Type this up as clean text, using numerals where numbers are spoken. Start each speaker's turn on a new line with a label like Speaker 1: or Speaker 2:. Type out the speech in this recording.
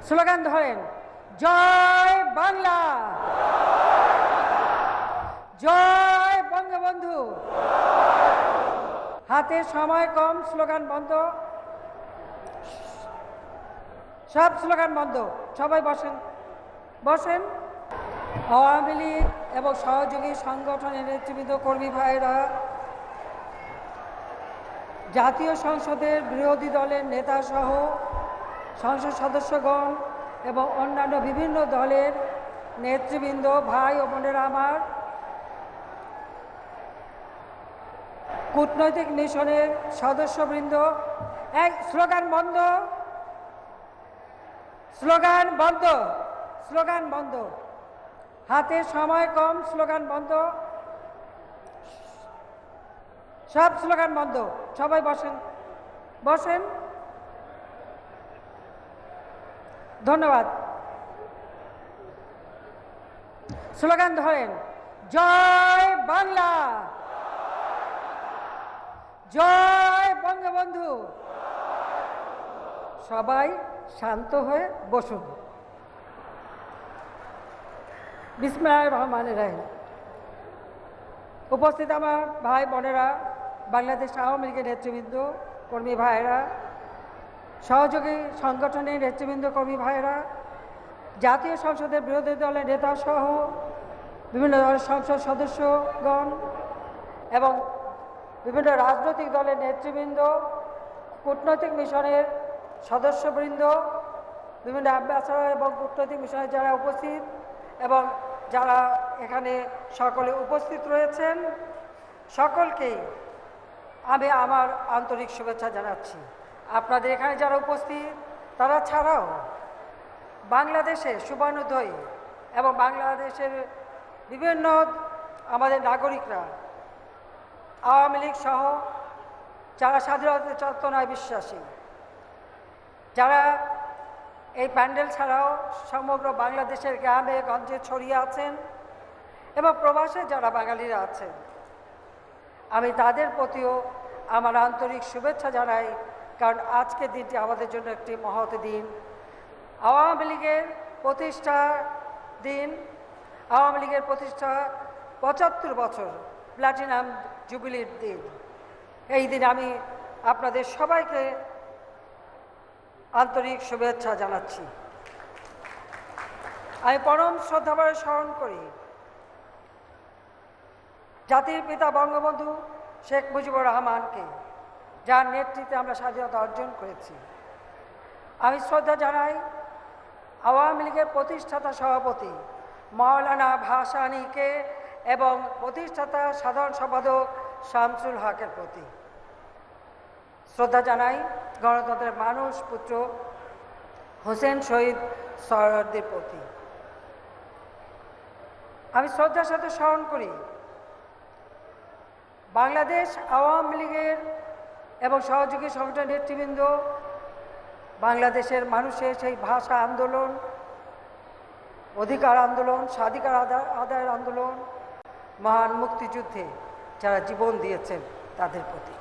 Speaker 1: Slogan ধরেন, জয় বাংলা, জয় বঙ্গবন্ধু। হাতে সময় কম, স্লোগান বন্ধ, সব স্লোগান বন্ধ। সবাই বসেন বসেন। আওয়ামী লীগ এবং সহযোগী সংগঠনের নেতৃবৃন্দ, কর্মী ভাইরা, জাতীয় সংসদের বিরোধী দলের নেতা সহ সংসদ সদস্যগণ এবং অন্যান্য বিভিন্ন দলের নেতৃবৃন্দ, ভাই ও বোনেরা আমার, কূটনৈতিক মিশনের সদস্যবৃন্দ, এক স্লোগান বন্ধ, স্লোগান বন্ধ, স্লোগান বন্ধ। হাতে সময় কম, স্লোগান বন্ধ, সব স্লোগান বন্ধ। সবাই বসেন বসেন। ধন্যবাদ। স্লোগান ধরেন, জয় বাংলা, জয় বঙ্গবন্ধু। সবাই শান্ত হয়ে বসুন। বিসমিল্লাহির রহমানির রহিম। উপস্থিত আমার ভাই বোনেরা, বাংলাদেশ আওয়ামী লীগের নেতৃবৃন্দ, কর্মী ভাইয়েরা, সহযোগী সংগঠনের নেতৃবৃন্দ, কর্মী ভাইয়েরা, জাতীয় সংসদের বিরোধী দলের নেতা সহ বিভিন্ন দলের সংসদ সদস্যগণ এবং বিভিন্ন রাজনৈতিক দলের নেতৃবৃন্দ, কূটনৈতিক মিশনের সদস্যবৃন্দ, বিভিন্ন অ্যাম্বাসাডার এবং কূটনৈতিক মিশনের যারা উপস্থিত এবং যারা এখানে সকলে উপস্থিত রয়েছেন, সকলকেই আমি আমার আন্তরিক শুভেচ্ছা জানাচ্ছি। আপনাদের এখানে যারা উপস্থিত তারা ছাড়াও বাংলাদেশে শুভানুধ্যায়ী এবং বাংলাদেশের বিভিন্ন আমাদের নাগরিকরা, আওয়ামী লীগ সহ যারা স্বাধীনতা চেতনায় বিশ্বাসী, যারা এই প্যান্ডেল ছাড়াও সমগ্র বাংলাদেশের গ্রামে গঞ্জে ছড়িয়ে আছেন এবং প্রবাসে যারা বাঙালিরা আছেন, আমি তাদের প্রতিও আমার আন্তরিক শুভেচ্ছা জানাই। কারণ আজকের দিনটি আমাদের জন্য একটি মহৎ দিন, আওয়ামী লীগের প্রতিষ্ঠা দিন, আওয়ামী লীগের প্রতিষ্ঠা ৭৫ বছর প্ল্যাটিনাম জুবিলির দিন। এই দিন আমি আপনাদের সবাইকে আন্তরিক শুভেচ্ছা জানাচ্ছি। আমি পরম শ্রদ্ধাভরে স্মরণ করি জাতির পিতা বঙ্গবন্ধু শেখ মুজিবুর রহমানকে, যার নেতৃত্বে আমরা স্বাধীনতা অর্জন করেছি। আমি শ্রদ্ধা জানাই আওয়ামী লীগের প্রতিষ্ঠাতা সভাপতি মাওলানা ভাসানীকে এবং প্রতিষ্ঠাতা সাধারণ সম্পাদক শামসুল হকের প্রতি। শ্রদ্ধা জানাই গণতন্ত্রের মানুষ পুত্র হোসেন শহীদ সোহরাওয়ার্দীর প্রতি। আমি শ্রদ্ধার সাথে স্মরণ করি বাংলাদেশ আওয়ামী লীগের এবং সহযোগী সংগঠনের নেতৃবৃন্দ, বাংলাদেশের মানুষের সেই ভাষা আন্দোলন, অধিকার আন্দোলন, স্বাধিকার আদায়ের আন্দোলন, মহান মুক্তিযুদ্ধে যারা জীবন দিয়েছেন তাদের প্রতি।